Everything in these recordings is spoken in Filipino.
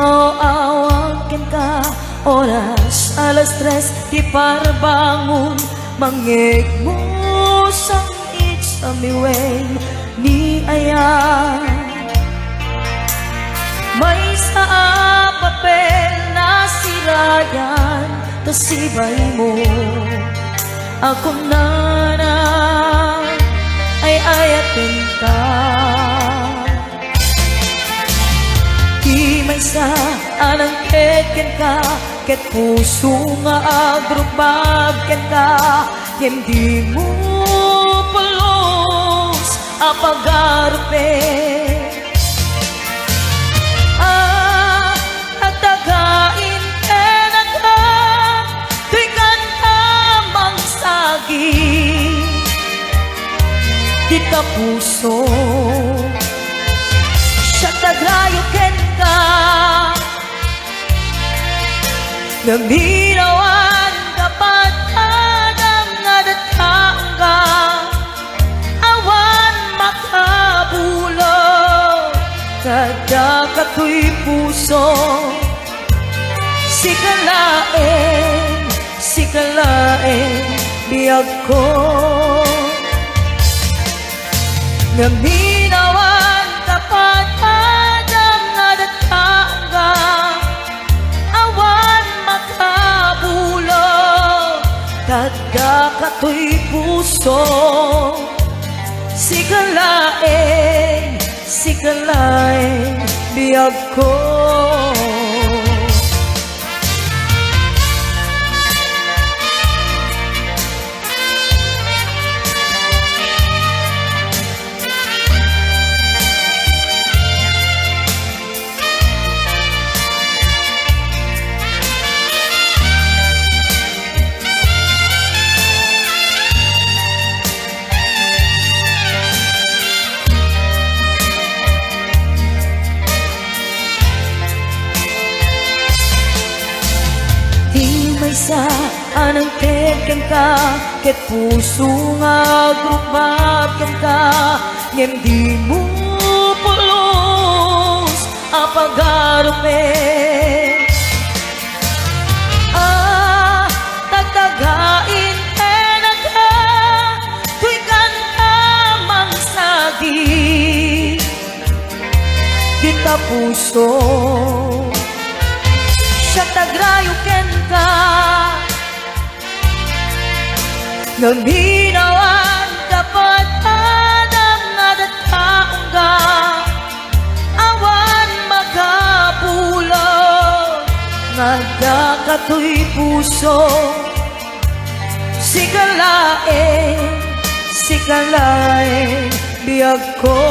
awakin ka. Oras 3:00 di parbangon, mangeg mo sang it's a miway ni ayan. May sa papel na sirayan, tasibay mo ako na ay ayatin ka. Di may sa anang ketken ka, ket puso nga agrupagken ka. Hindi mo pulos apagarupe. Natagain kenan ka, tuy kanta mangsagi. Di ka puso siya tagrayo ken ka. Naminawan dapat anang nadataang ka. Awan makabulog kada kato'y puso. Sikalain biyag ko. Naminawan dapat anang nadataang ka. Awan makabulog kada kato'y puso. Sikalain biyag ko. Sa anang ketken ka, ket puso nga agrupagken ka. Ngem di mo pulos apagarupe. Tagtagain kenan ka, tuy kanta mangsagi. Di ka puso siya tagrayo ken ka. Naminawan dapat anang nadataong ka. Awan magapulog ngada kato'y puso. Sikalain biyag ko.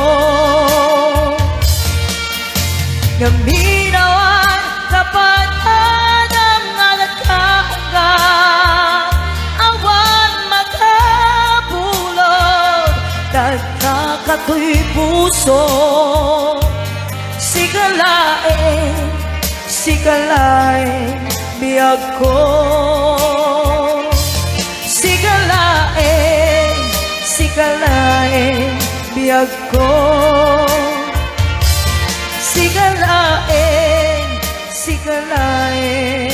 Naminawan dapat anang nadataong ka. Kato'y puso. Sikalain biyag ko. Sikalain biyag ko. Sikalain